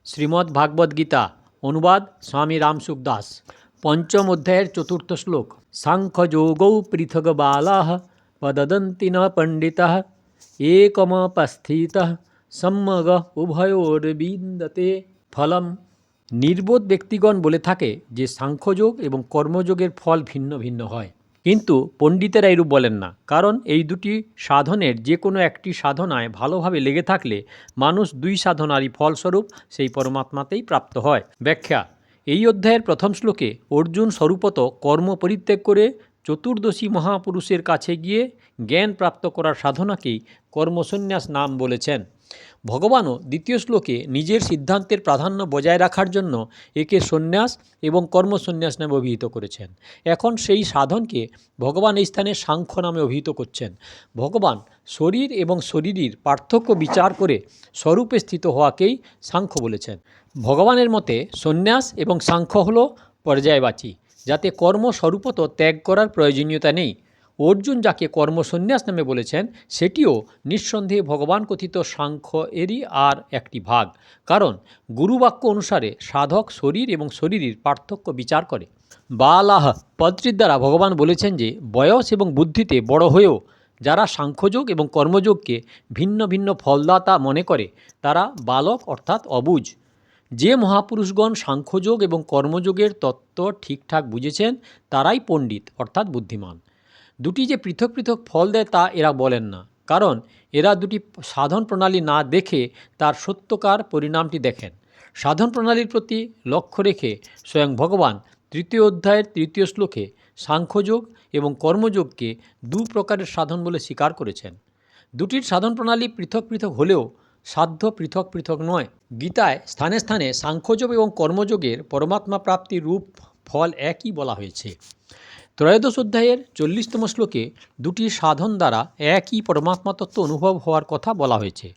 শ্রীমদ্ ভাগবত গীতা অনুবাদ স্বামী রামসুখ দাস। পঞ্চম অধ্যায়ের চতুর্থ শ্লোক। সাংখ্যযোগৌ পৃথক বালাঃ পদদন্তি ন পণ্ডিতঃ একমপস্থিতঃ সম্যগ উভয়োর্বিন্দতে ফলম। নির্বোধ ব্যক্তিগণ বলে থাকে যে সাংখ্যযোগ এবং কর্মযোগের ফল ভিন্ন ভিন্ন হয়, কিন্তু পণ্ডিতেরা এরূপ বলেন না, কারণ এই দুটি সাধনের যে কোনো একটি সাধনায় ভালোভাবে লেগে থাকলে মানুষ দুই সাধনারই ফলস্বরূপ সেই পরমাত্মাতেই প্রাপ্ত হয়। ব্যাখ্যা। এই অধ্যায়ের প্রথম শ্লোকে অর্জুন স্বরূপত কর্ম পরিত্যাগ করে চতুর্দশী মহাপুরুষের কাছে গিয়ে জ্ঞান প্রাপ্ত করার সাধনাকেই কর্মসন্ন্যাস নাম বলেছেন। ভগবানও দ্বিতীয় শ্লোকে নিজের সিদ্ধান্তের প্রাধান্য বজায় রাখার জন্য একে সন্ন্যাস এবং কর্মসন্ন্যাস নামে অভিহিত করেছেন। এখন সেই সাধনকে ভগবান এই স্থানে সাংখ্য নামে অভিহিত করছেন। ভগবান শরীর এবং শরীরীর পার্থক্য বিচার করে স্বরূপে স্থিত হওয়াকেই সাংখ্য বলেছেন। ভগবানের মতে সন্ন্যাস এবং সাংখ্য হল পর্যায়বাচী, যাতে কর্ম স্বরূপত ত্যাগ করার প্রয়োজনীয়তা নেই। অর্জুন যাকে কর্মসন্ন্যাস নামে বলেছেন সেটিও নিঃসন্দেহে ভগবান কথিত সাংখ্য এরই আর একটি ভাগ, কারণ গুরুবাক্য অনুসারে সাধক শরীর এবং শরীরীর পার্থক্য বিচার করে। বালাহ পদটির দ্বারা ভগবান বলেছেন যে বয়স এবং বুদ্ধিতে বড় হয়েও যারা সাংখ্যযোগ এবং কর্মযোগকে ভিন্ন ভিন্ন ফলদাতা মনে করে তারা বালক অর্থাৎ অবুঝ। যে মহাপুরুষগণ সাংখ্যযোগ এবং কর্মযোগের তত্ত্ব ঠিকঠাক বুঝেছেন তারাই পণ্ডিত অর্থাৎ বুদ্ধিমান। দুটি যে পৃথক পৃথক ফল দেয় তা এরা বলেন না, কারণ এরা দুটি সাধন প্রণালী না দেখে তার সত্যকার পরিণামটি দেখেন। সাধন প্রণালীর প্রতি লক্ষ্য রেখে স্বয়ং ভগবান তৃতীয় অধ্যায়ের তৃতীয় শ্লোকে সাংখ্যযোগ এবং কর্মযোগকে দু প্রকারের সাধন বলে স্বীকার করেছেন। দুটির সাধন প্রণালী পৃথক পৃথক হলেও সাধ্য পৃথক পৃথক নয়। গীতায় স্থানে স্থানে সাংখ্যযোগ এবং কর্মযোগের পরমাত্মা প্রাপ্তির রূপ ফল একই বলা হয়েছে। ত্রয়োদশ অধ্যায়ের 40তম শ্লোকে দুটি সাধন দ্বারা একই পরমাত্মা তত্ত্ব অনুভব হওয়ার কথা বলা হয়েছে।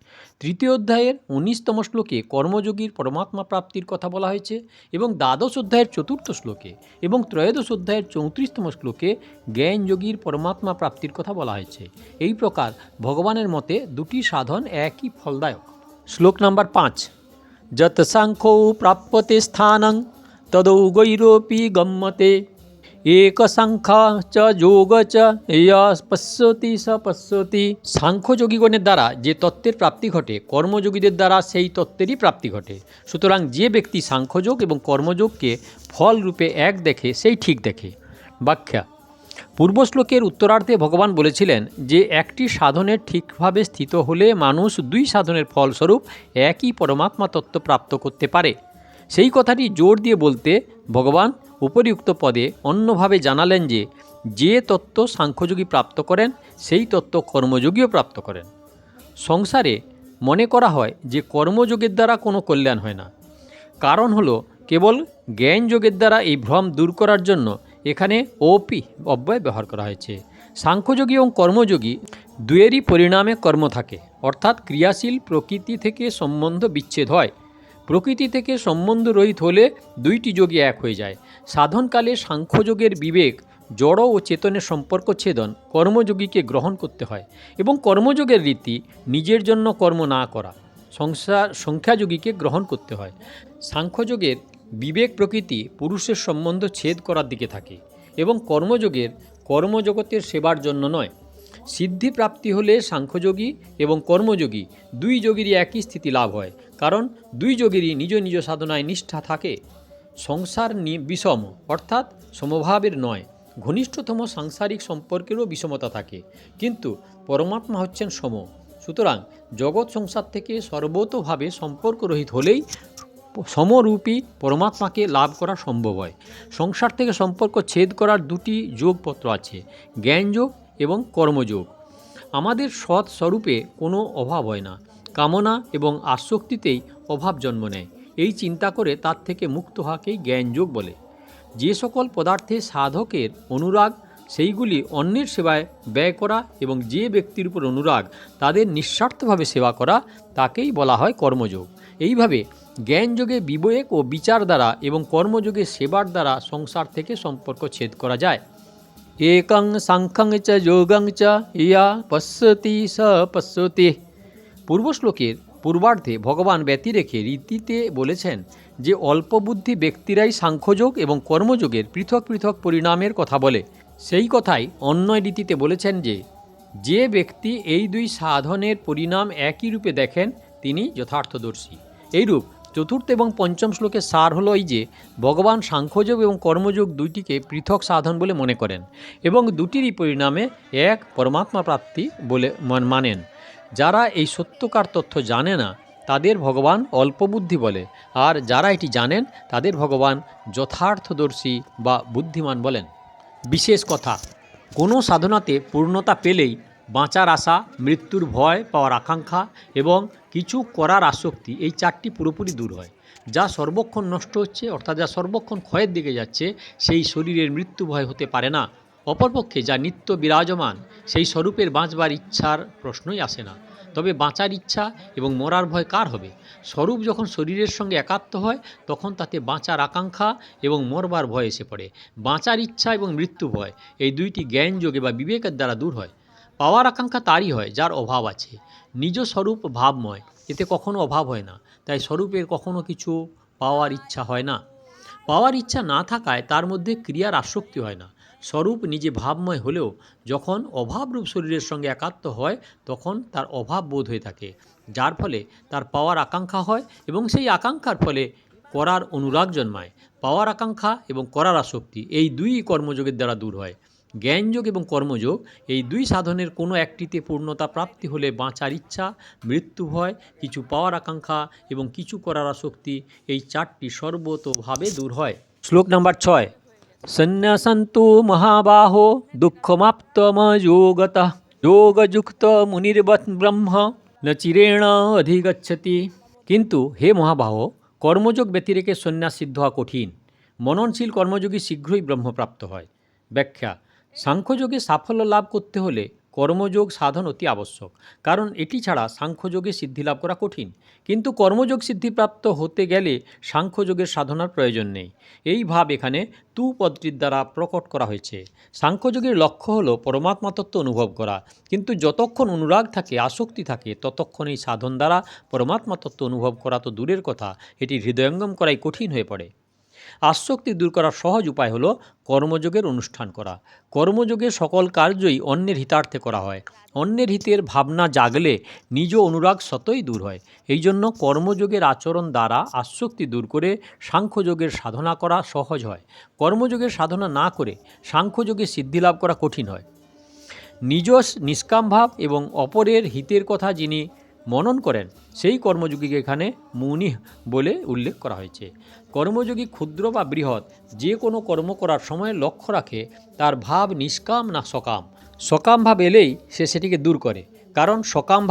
তৃতীয় অধ্যায়ের 19তম শ্লোকে কর্মযোগীর পরমাত্মা প্রাপ্তির কথা বলা হয়েছে এবং দ্বাদশ অধ্যায়ের চতুর্থ শ্লোকে এবং ত্রয়োদশ অধ্যায়ের 34তম শ্লোকে জ্ঞানযোগীর পরমাত্মা প্রাপ্তির কথা বলা হয়েছে। এই প্রকার ভগবানের মতে দুটি সাধন একই ফলদায়ক। শ্লোক নাম্বার 5। যত সাংখ্যৌ প্রাপ্যতে স্থানং তদৌ গৈরোপি গম্যতে এক সাংখ্য চ যোগ চ পশ্যতি স পশ্যতি। সাংখ্যযোগীগণের দ্বারা যে তত্ত্বের প্রাপ্তি ঘটে কর্মযোগীদের দ্বারা সেই তত্ত্বেরই প্রাপ্তি ঘটে। সুতরাং যে ব্যক্তি সাংখ্যযোগ এবং কর্মযোগকে ফলরূপে এক দেখে সেই ঠিক দেখে। ব্যাখ্যা। পূর্ব শ্লোকের উত্তরার্ধে ভগবান বলেছিলেন যে একটি সাধনের ঠিকভাবে স্থিত হলে মানুষ দুই সাধনের ফলস্বরূপ একই পরমাত্মা তত্ত্ব প্রাপ্ত করতে পারে। সেই কথাটি জোর দিয়ে বলতে ভগবান উপরিউক্ত পদে অন্যভাবে জানালেন যে যে তত্ত্ব সাংখ্যযোগী প্রাপ্ত করেন সেই তত্ত্ব কর্মযোগীও প্রাপ্ত করেন। সংসারে মনে করা হয় যে কর্মযোগের দ্বারা কোনো কল্যাণ হয় না। কারণ হলো কেবল জ্ঞানযোগের দ্বারা এই ভ্রম দূর করার জন্য এখানে ওপি অব্যয় ব্যবহার করা হয়েছে। সাংখ্যযোগী এবং কর্মযোগী দুয়েরই পরিণামে কর্ম থাকে, অর্থাৎ ক্রিয়াশীল প্রকৃতি থেকে সম্বন্ধ বিচ্ছেদ হয়। প্রকৃতি থেকে সম্বন্ধ রহিত হলে দুইটি যোগী এক হয়ে যায়। সাধনকালে সাংখ্যযোগের বিবেক জড় ও চেতনের সম্পর্ক ছেদন কর্মযোগীকে গ্রহণ করতে হয় এবং কর্মযোগের রীতি নিজের জন্য কর্ম না করা সংখ্যাযোগীকে গ্রহণ করতে হয়। সাংখ্যযোগের বিবেক প্রকৃতি পুরুষের সম্বন্ধ ছেদ করার দিকে থাকে এবং কর্মযোগের কর্মজগতের সেবার জন্য নয়। সিদ্ধি প্রাপ্তি হলে সাংখ্যযোগী এবং কর্মযোগী দুই যোগীরই একই স্থিতি লাভ হয়, কারণ দুই যোগীরই নিজ নিজ সাধনায় নিষ্ঠা থাকে। সংসার বিষম অর্থাৎ সমভাবের নয়, ঘনিষ্ঠতম সাংসারিক সম্পর্কেরও বিষমতা থাকে, কিন্তু পরমাত্মা হচ্ছেন সম। সুতরাং জগৎ সংসার থেকে সর্বতোভাবে সম্পর্ক রহিত হলেই সমরূপী পরমাত্মাকে লাভ করা সম্ভব হয়। সংসার থেকে সম্পর্ক ছেদ করার দুটি যোগপত্র আছে, জ্ঞানযোগ এবং কর্মযোগ। আমাদের সৎ স্বরূপে কোনো অভাব হয় না, কামনা এবং আসক্তিতেই অভাব জন্ম নেয়। এই চিন্তা করে তার থেকে মুক্ত হওয়াকেই জ্ঞানযোগ বলে। যে সকল পদার্থে সাধকের অনুরাগ সেইগুলি অন্যের সেবায় ব্যয় করা এবং যে ব্যক্তির উপর অনুরাগ তাদের নিঃস্বার্থভাবে সেবা করা তাকেই বলা হয় কর্মযোগ। এইভাবে জ্ঞানযোগে বিবেক ও বিচার দ্বারা এবং কর্মযোগে সেবার দ্বারা সংসার থেকে সম্পর্ক ছেদ করা যায়। একং সাংখ্যং চ যোগং চ ইয়া পশ্যতি স পশ্যতি। পূর্ব শ্লোকের পূর্বার্ধে ভগবান ব্যতি রেখে রীতিতে বলেছেন যে অল্পবুদ্ধি ব্যক্তিরাই সাংখ্যযোগ এবং কর্মযোগের পৃথক পৃথক পরিণামের কথা বলে। সেই কথাই অন্যয় রীতিতে বলেছেন যে ব্যক্তি এই দুই সাধনের পরিণাম একই রূপে দেখেন তিনি যথার্থদর্শী। এইরূপ চতুর্থ এবং পঞ্চম শ্লোকের সার হলো এই যে ভগবান সাংখ্যযোগ এবং কর্মযোগ দুইটিকে পৃথক সাধন বলে মনে করেন এবং দুটিরই পরিণামে এক পরমাত্মা প্রাপ্তি বলে মানেন। যারা এই সত্যকার তথ্য জানে না তাদের ভগবান অল্পবুদ্ধি বলে, আর যারা এটি জানেন তাদের ভগবান যথার্থদর্শী বা বুদ্ধিমান বলেন। বিশেষ কথা, কোনো সাধনাতে পূর্ণতা পেলেই বাঁচার আশা, মৃত্যুর ভয় পাওয়ার আকাঙ্ক্ষা এবং কিছু করার আসক্তি, এই চারটি পুরোপুরি দূর হয়। যা সর্বক্ষণ নষ্ট হচ্ছে, অর্থাৎ যা সর্বক্ষণ ক্ষয়ের দিকে যাচ্ছে, সেই শরীরের মৃত্যু ভয় হতে পারে না। অপরপক্ষে যা নিত্য বিরাজমান, সেই স্বরূপের বাঁচবার ইচ্ছার প্রশ্নই আসে না। তবে বাঁচার ইচ্ছা এবং মরার ভয় কার হবে? স্বরূপ যখন শরীরের সঙ্গে একাত্ম হয় তখন তাতে বাঁচার আকাঙ্ক্ষা এবং মরবার ভয় এসে পড়ে। বাঁচার ইচ্ছা এবং মৃত্যু ভয় এই দুইটি জ্ঞান যোগে বা বিবেকের দ্বারা দূর হয়। পাওয়ার আকাঙ্ক্ষা তারই হয় যার অভাব আছে। নিজ স্বরূপ ভাবময়, এতে কখনো অভাব হয় না, তাই স্বরূপের কখনো কিছু পাওয়ার ইচ্ছা হয় না। পাওয়ার ইচ্ছা না থাকায় তার মধ্যে ক্রিয়ার আসক্তি হয় না। স্বরূপ নিজে ভাবময় হলেও যখন অভাবরূপ শরীরের সঙ্গে একাত্ম হয় তখন তার অভাব বোধ হয়ে থাকে, যার ফলে তার পাওয়ার আকাঙ্ক্ষা হয় এবং সেই আকাঙ্ক্ষার ফলে করার অনুরাগ জন্মায়। পাওয়ার আকাঙ্ক্ষা এবং করার আসক্তি এই দুই কর্মযোগের দ্বারা দূর হয়। জ্ঞানযোগ এবং কর্মযোগ এই দুই সাধনের কোনো একটিতে পূর্ণতা প্রাপ্তি হলে বাঁচার ইচ্ছা, মৃত্যু ভয়, কিছু পাওয়ার আকাঙ্ক্ষা এবং কিছু করার আসক্তি এই চারটি সর্বতোভাবে দূর হয়। শ্লোক নাম্বার 6। সন্ন্যাসন্তু মহাবাহো দুঃখমাপ্তমযোগতঃ যোগযুক্ত মুনির্বৎ ব্রহ্ম ন চিরেণ অধিগচ্ছতি। কিন্তু হে মহাবাহ, কর্মযোগ ব্যতিরেকে সন্ন্যাস সিদ্ধ হওয়া কঠিন। মননশীল কর্মযোগী শীঘ্রই ব্রহ্মপ্রাপ্ত হয়। ব্যাখ্যা: সাংখ্যযোগে সাফল্য লাভ করতে হলে কর্মযোগ সাধন অতি আবশ্যক, কারণ এটি ছাড়া সাংখ্যযোগে সিদ্ধি লাভ করা কঠিন। কিন্তু কর্মযোগ সিদ্ধিপ্রাপ্ত হতে গেলে সাংখ্যযোগের সাধনার প্রয়োজন নেই। এই ভাব এখানে তু পদটির দ্বারা প্রকট করা হয়েছে। সাংখ্যযোগের লক্ষ্য হল পরমাত্মা তত্ত্ব অনুভব করা, কিন্তু যতক্ষণ অনুরাগ থাকে, আসক্তি থাকে, ততক্ষণ এই সাধন দ্বারা পরমাত্মা তত্ত্ব অনুভব করা তো দূরের কথা, এটি হৃদয়ঙ্গম করাই কঠিন হয়ে পড়ে। আসক্তি দূর করার সহজ উপায় হলো কর্মযোগের অনুষ্ঠান করা। কর্মযোগের সকল কার্যই অন্যের হিতার্থে করা হয়। অন্যের হিতের ভাবনা জাগলে নিজ অনুরাগ স্বতই দূর হয়। এই জন্য কর্মযোগের আচরণ দ্বারা আসক্তি দূর করে সাংখ্যযোগের সাধনা করা সহজ হয়। কর্মযোগের সাধনা না করে সাংখ্যযোগে সিদ্ধি লাভ করা কঠিন হয়। নিজ নিষ্কাম ভাব এবং অপরের হিতের কথা যিনি মনন করেন সেই কর্মযোগীকে এখানে মুনি বলে উল্লেখ করা হয়েছে। কর্মযোগী ক্ষুদ্র বা বৃহৎ যে কোনো কর্ম করার সময় লক্ষ্য রাখে তার ভাব নিষ্কাম না সকাম। সকাম ভাব এলেই সে সেটিকে দূর করে, কারণ সকাম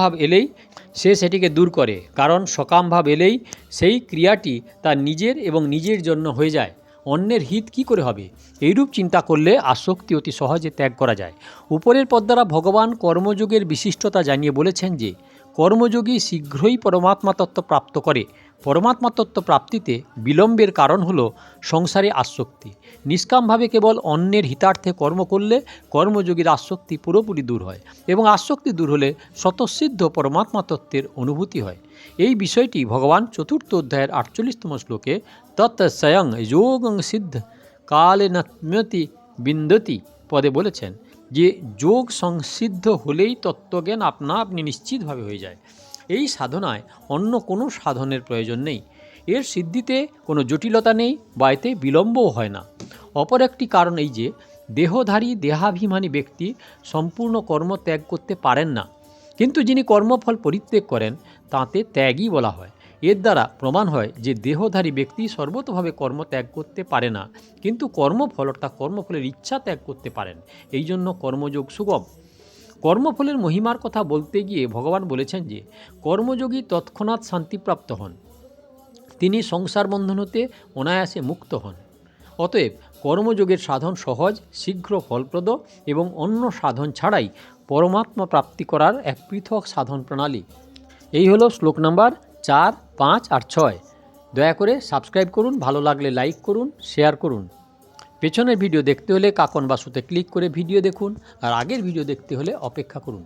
ভাব এলেই সেই ক্রিয়াটি তার নিজের এবং নিজের জন্য হয়ে যায়। অন্যের হিত কি করে হবে? এইরূপ চিন্তা করলে আসক্তি অতি সহজে ত্যাগ করা যায়। উপরের পদ দ্বারা ভগবান কর্মযোগের বিশিষ্টতা জানিয়ে বলেছেন যে কর্মযোগী শীঘ্রই পরমাত্মা তত্ত্ব প্রাপ্ত করে। পরমাত্মা তত্ত্ব প্রাপ্তিতে বিলম্বের কারণ হল সংসারে আসক্তি। নিষ্কামভাবে কেবল অন্যের হিতার্থে কর্ম করলে কর্মযোগীর আসক্তি পুরোপুরি দূর হয় এবং আসক্তি দূর হলে স্বতঃসিদ্ধ পরমাত্মা তত্ত্বের অনুভূতি হয়। এই বিষয়টি ভগবান চতুর্থ অধ্যায়ের 48তম শ্লোকে তৎ স্বয়ং যোগং সিদ্ধ কালে নম্যতি বিন্দতি পদে বলেছেন যে যোগ সংসিদ্ধ হলেই তত্ত্বজ্ঞান আপনা আপনি নিশ্চিতভাবে হয়ে যায়। এই সাধনায় অন্য কোনো সাধনের প্রয়োজন নেই। এর সিদ্ধিতে কোনো জটিলতা নেই বা এতে বিলম্বও হয় না। অপর একটি কারণ এই যে দেহধারী দেহাভিমানী ব্যক্তি সম্পূর্ণ কর্ম ত্যাগ করতে পারেন না, কিন্তু যিনি কর্মফল পরিত্যাগ করেন তাতে ত্যাগই বলা হয়। এর দ্বারা প্রমাণ হয় যে দেহধারী ব্যক্তি সর্বতোভাবে কর্ম ত্যাগ করতে পারে না, কিন্তু কর্মফল অর্থাৎ কর্মফলের ইচ্ছা ত্যাগ করতে পারেন। এই জন্য কর্মযোগ সুগম। কর্মফলের মহিমার কথা বলতে গিয়ে ভগবান বলেছেন যে কর্মযোগী তৎক্ষণাৎ শান্তিপ্রাপ্ত হন, তিনি সংসার বন্ধন হতে অনায়াসে মুক্ত হন। অতএব কর্মযোগের সাধন সহজ, শীঘ্র ফলপ্রদ এবং অন্য সাধন ছাড়াই পরমাত্মা প্রাপ্তি করার এক পৃথক সাধন প্রণালী। এই হলো শ্লোক নাম্বার 4, 5 আর 6। দয়া করে সাবস্ক্রাইব করুন, ভালো লাগলে লাইক করুন, শেয়ার করুন। পেছনের ভিডিও দেখতে হলে কাকন বাসুতে ক্লিক করে ভিডিও দেখুন, আর আগের ভিডিও দেখতে হলে অপেক্ষা করুন।